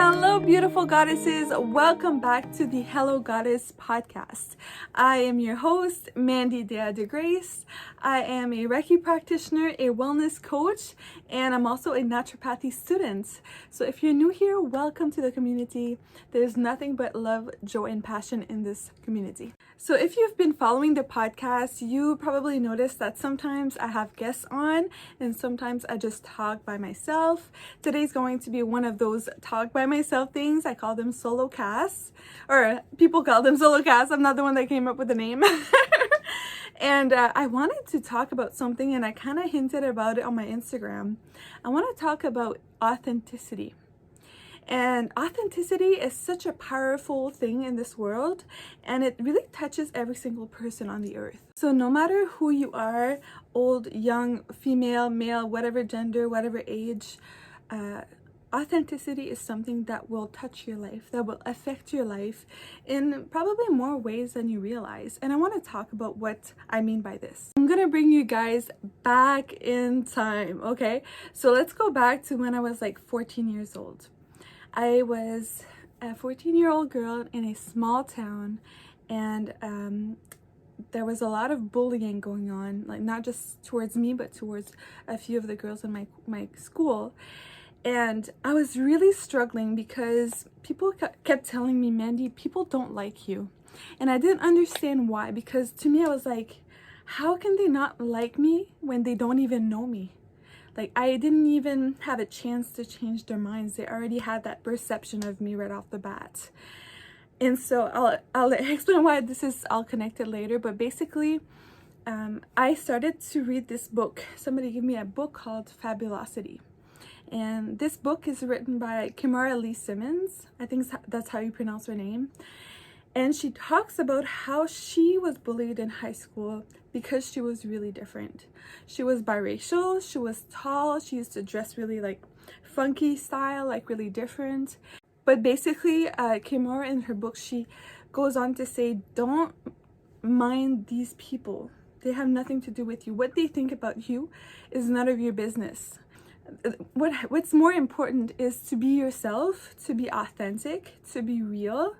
Hello, beautiful goddesses. Welcome back to the Hello Goddess podcast. I am your host, Mandy de Grace. I am a Reiki practitioner, a wellness coach, and I'm also a naturopathy student. So if you're new here, welcome to the community. There's nothing but love, joy, and passion in this community. So if you've been following the podcast, you probably noticed that sometimes I have guests on and sometimes I just talk by myself. Today's going to be one of those talk by myself things. I call them solo casts, or people call them solo casts. I'm not the one that came up with the name. And I wanted to talk about something, and I kind of hinted about it on my Instagram. I want to talk about authenticity. And authenticity is such a powerful thing in this world, and it really touches every single person on the earth. So no matter who you are, old, young, female, male, whatever gender, whatever age, authenticity is something that will touch your life, that will affect your life in probably more ways than you realize. And I want to talk about what I mean by this. I'm gonna bring you guys back in time, okay? So let's go back to when I was like 14 years old. I was a 14-year-old girl in a small town, and there was a lot of bullying going on, like not just towards me, but towards a few of the girls in my school. And I was really struggling because people kept telling me, Mandy, people don't like you. And I didn't understand why, because to me, I was like, how can they not like me when they don't even know me? Like, I didn't even have a chance to change their minds. They already had that perception of me right off the bat. And so I'll explain why this is all connected later. But basically, I started to read this book. Somebody gave me a book called Fabulosity. And this book is written by Kimara Lee Simmons. I think that's how you pronounce her name. And she talks about how she was bullied in high school because she was really different. She was biracial, she was tall, she used to dress really like funky style, like really different. But basically, Kimura in her book, she goes on to say, don't mind these people. They have nothing to do with you. What they think about you is none of your business. What's more important is to be yourself, to be authentic, to be real,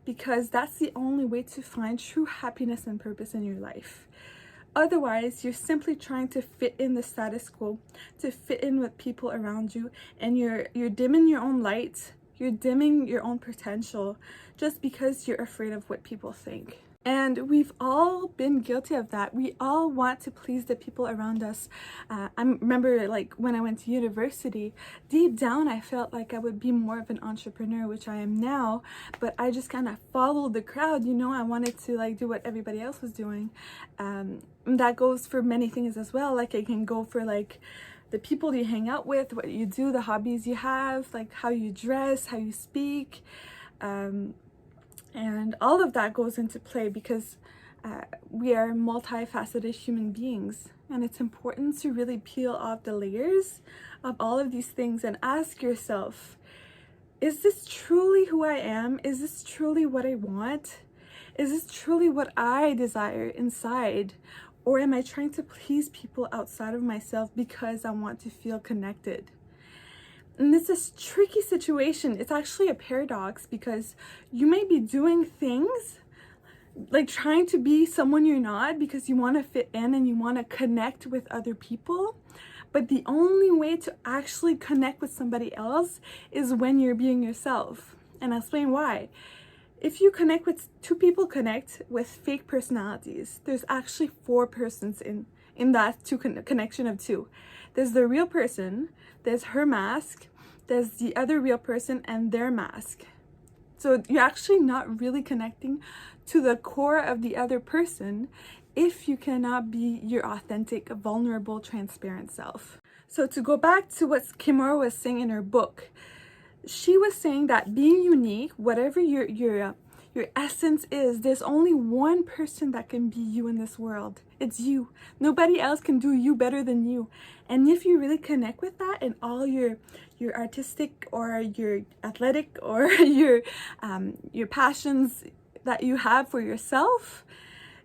because that's the only way to find true happiness and purpose in your life. Otherwise, you're simply trying to fit in the status quo, to fit in with people around you, and you're dimming your own light, you're dimming your own potential just because you're afraid of what people think. And we've all been guilty of that. We all want to please the people around us. I remember like when I went to university, deep down I felt like I would be more of an entrepreneur, which I am now, but I just kind of followed the crowd. You know, I wanted to like do what everybody else was doing. That goes for many things as well. Like it can go for like the people you hang out with, what you do, the hobbies you have, like how you dress, how you speak. And all of that goes into play because we are multifaceted human beings, and it's important to really peel off the layers of all of these things and ask yourself, is this truly who I am? Is this truly what I want? Is this truly what I desire inside? Or am I trying to please people outside of myself because I want to feel connected? And it's this tricky situation. It's actually a paradox because you may be doing things like trying to be someone you're not because you want to fit in and you want to connect with other people. But the only way to actually connect with somebody else is when you're being yourself. And I'll explain why. If you connect with two people connect with fake personalities, there's actually four persons in that connection of two. There's the real person, there's her mask, there's the other real person and their mask. So you're actually not really connecting to the core of the other person if you cannot be your authentic, vulnerable, transparent self. So to go back to what Kimura was saying in her book, she was saying that being unique, whatever your essence is, there's only one person that can be you in this world. It's you. Nobody else can do you better than you. And if you really connect with that and all your artistic or your athletic or your passions that you have for yourself,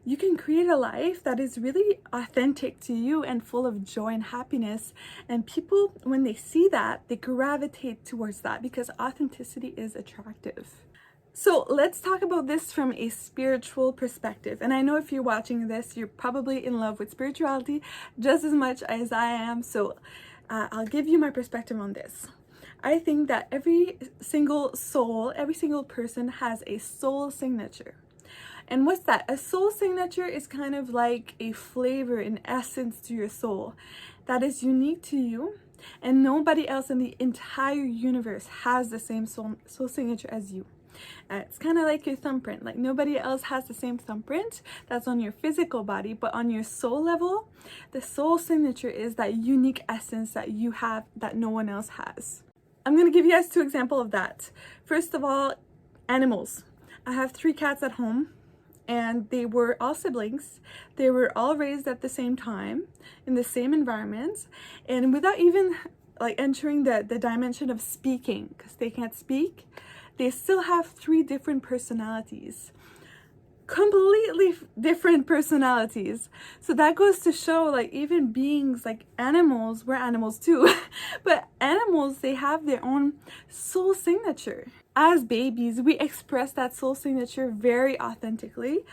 you can create a life that is really authentic to you and full of joy and happiness. And people, when they see that, they gravitate towards that because authenticity is attractive. So let's talk about this from a spiritual perspective. And I know if you're watching this, you're probably in love with spirituality just as much as I am. So I'll give you my perspective on this. I think that every single soul, every single person has a soul signature. And what's that? A soul signature is kind of like a flavor, an essence to your soul that is unique to you, and nobody else in the entire universe has the same soul signature as you. It's kind of like your thumbprint. Like nobody else has the same thumbprint that's on your physical body, but on your soul level, the soul signature is that unique essence that you have that no one else has. I'm going to give you guys 2 examples of that. First of all, animals. I have 3 cats at home, and they were all siblings. They were all raised at the same time in the same environment, and without even like entering the dimension of speaking, because they can't speak, they still have 3 different personalities. Completely different personalities. So that goes to show, like, even beings like animals, we're animals too, but animals, they have their own soul signature. As babies, we express that soul signature very authentically.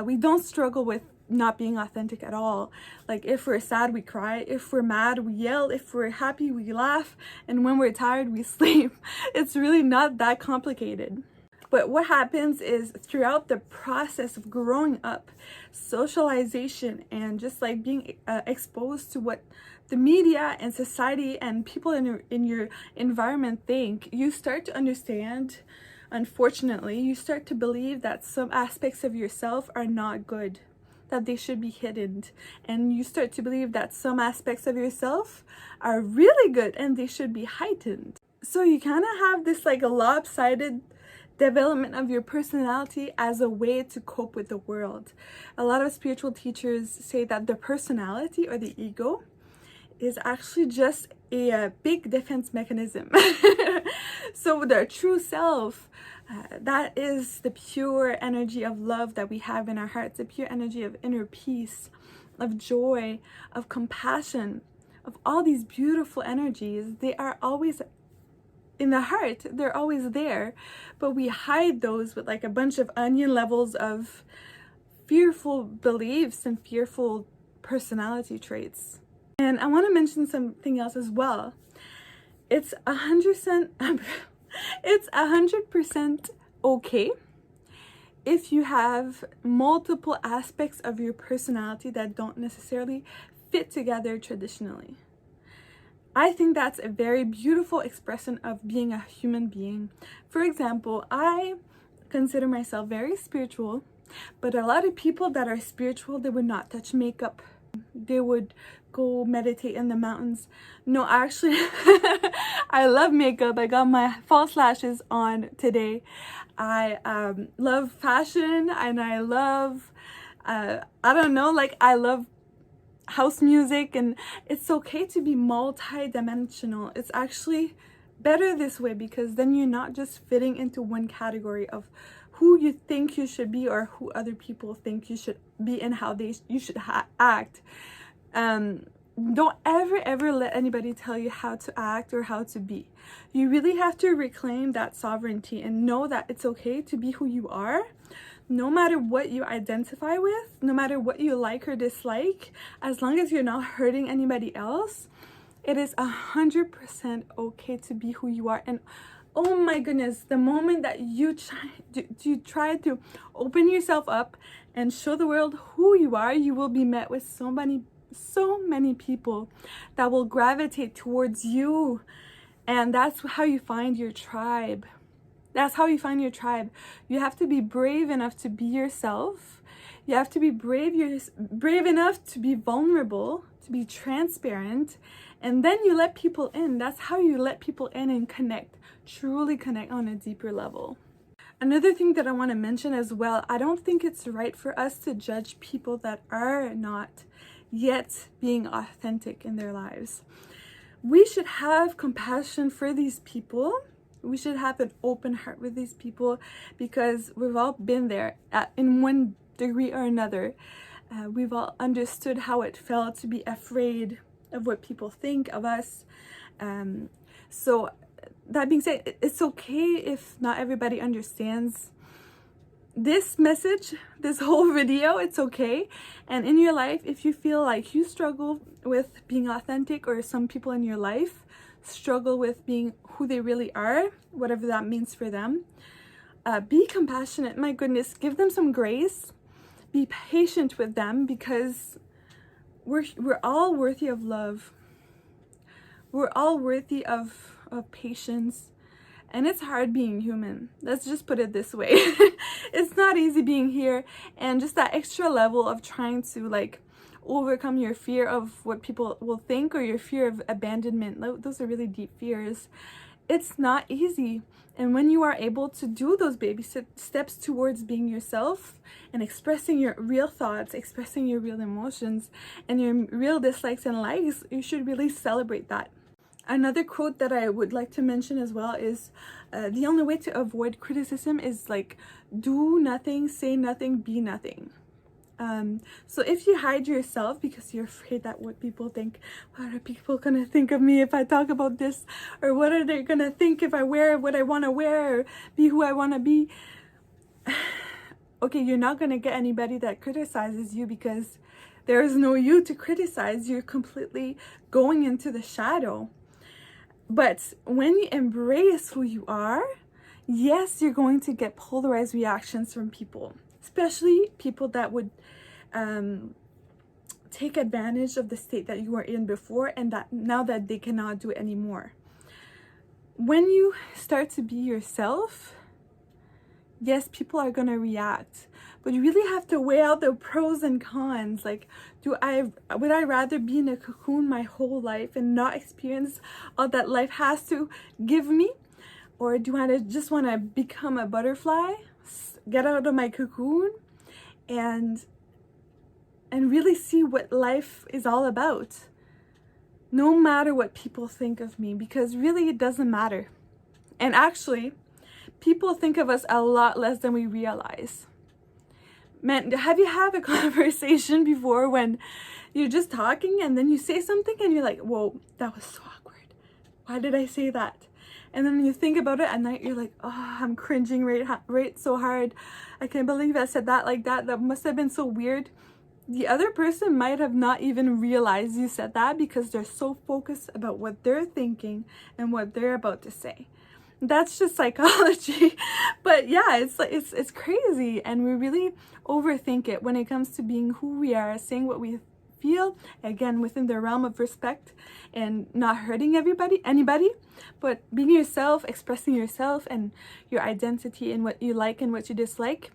We don't struggle with not being authentic at all. Like if we're sad, we cry. If we're mad, we yell. If we're happy, we laugh. And when we're tired, we sleep. It's really not that complicated. But what happens is throughout the process of growing up, socialization, and just like being exposed to what the media and society and people in your environment think, you start to understand, unfortunately, you start to believe that some aspects of yourself are not good, that they should be hidden. And you start to believe that some aspects of yourself are really good and they should be heightened. So you kind of have this like a lopsided development of your personality as a way to cope with the world. A lot of spiritual teachers say that the personality or the ego is actually just a big defense mechanism. So the true self, that is the pure energy of love that we have in our hearts, the pure energy of inner peace, of joy, of compassion, of all these beautiful energies. They are always in the heart, they're always there, but we hide those with like a bunch of onion levels of fearful beliefs and fearful personality traits. And I want to mention something else as well. It's 100% okay if you have multiple aspects of your personality that don't necessarily fit together traditionally. I think that's a very beautiful expression of being a human being. For example, I consider myself very spiritual, but a lot of people that are spiritual, they would not touch makeup. They would go meditate in the mountains. No, actually, I love makeup. I got my false lashes on today. I love fashion, and I love, I don't know, like I love house music, and it's okay to be multi-dimensional. It's actually better this way because then you're not just fitting into one category of who you think you should be or who other people think you should be and how you should act. Don't ever let anybody tell you how to act or how to be. You really have to reclaim that sovereignty and know that it's okay to be who you are, no matter what you identify with, no matter what you like or dislike. As long as you're not hurting anybody else, it is 100% okay to be who you are. And oh my goodness, the moment that you try to open yourself up and show the world who you are, you will be met with so many people that will gravitate towards you. And that's how you find your tribe. That's how you find your tribe. You have to be brave enough to be yourself. You have to be brave enough to be vulnerable, to be transparent, and then you let people in. That's how you let people in and connect, truly connect on a deeper level. Another thing that I want to mention as well, I don't think it's right for us to judge people that are not yet being authentic in their lives. We should have compassion for these people. We should have an open heart with these people because we've all been there in one degree or another. We've all understood how it felt to be afraid of what people think of us. So that being said, it's okay if not everybody understands this message, this whole video. It's okay. And in your life, if you feel like you struggle with being authentic, or some people in your life struggle with being who they really are, whatever that means for them, be compassionate. My goodness, give them some grace. Be patient with them, because we're all worthy of love. We're all worthy of patience. And it's hard being human. Let's just put it this way. It's not easy being here, and just that extra level of trying to like overcome your fear of what people will think, or your fear of abandonment. Those are really deep fears. It's not easy. And when you are able to do those baby steps towards being yourself and expressing your real thoughts, expressing your real emotions and your real dislikes and likes, you should really celebrate that. Another quote that I would like to mention as well is, the only way to avoid criticism is like, do nothing, say nothing, be nothing. So if you hide yourself because you're afraid that what people think, what are people gonna think of me if I talk about this, or what are they gonna think if I wear what I want to wear, or be who I want to be, okay, you're not gonna get anybody that criticizes you, because there is no you to criticize. You're completely going into the shadow. But when you embrace who you are, yes, you're going to get polarized reactions from people, especially people that would take advantage of the state that you were in before, and that now that they cannot do it anymore. When you start to be yourself, yes, people are gonna react, but you really have to weigh out the pros and cons. Like, would I rather be in a cocoon my whole life and not experience all that life has to give me, or do I just want to become a butterfly, get out of my cocoon, and really see what life is all about, no matter what people think of me, because really it doesn't matter. And actually, people think of us a lot less than we realize. Man, have you had a conversation before when you're just talking and then you say something and you're like, whoa, that was so awkward. Why did I say that? And then you think about it at night, you're like, oh, I'm cringing right so hard. I can't believe I said that like that. That must have been so weird. The other person might have not even realized you said that, because they're so focused about what they're thinking and what they're about to say. That's just psychology. But yeah, it's crazy, and we really overthink it when it comes to being who we are, saying what we feel, again within the realm of respect and not hurting anybody, but being yourself, expressing yourself and your identity and what you like and what you dislike.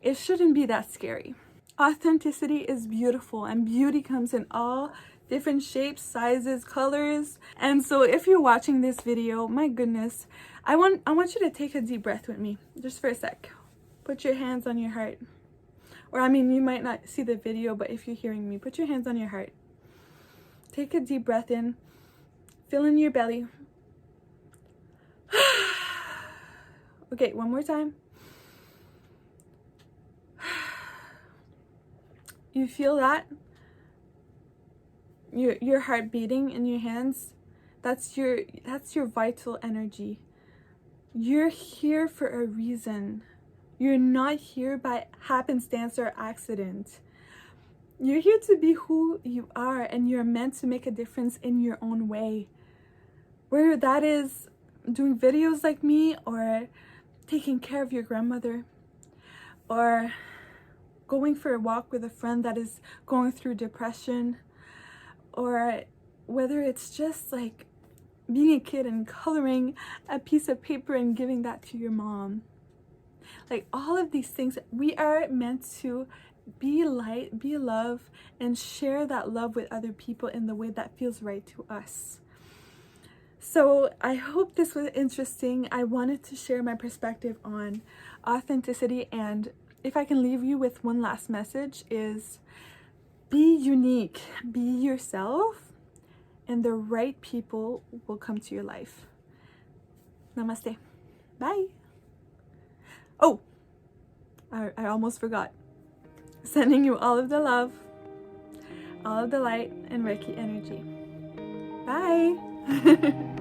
It shouldn't be that scary. Authenticity is beautiful, and beauty comes in all different shapes, sizes, colors. And so if you're watching this video, my goodness, I want you to take a deep breath with me just for a sec. Put your hands on your heart. Or I mean, you might not see the video, but if you're hearing me, put your hands on your heart. Take a deep breath in. Fill in your belly. Okay, one more time. You feel that? Your heart beating in your hands? That's your vital energy. You're here for a reason. You're not here by happenstance or accident. You're here to be who you are, and you're meant to make a difference in your own way. Whether that is doing videos like me, or taking care of your grandmother, or going for a walk with a friend that is going through depression, or whether it's just like being a kid and coloring a piece of paper and giving that to your mom. Like, all of these things, we are meant to be light, be love, and share that love with other people in the way that feels right to us. So I hope this was interesting. I wanted to share my perspective on authenticity, and if I can leave you with one last message, is be unique, be yourself, and the right people will come to your life. Namaste. Bye. Oh, I almost forgot. Sending you all of the love, all of the light, and Reiki energy. Bye!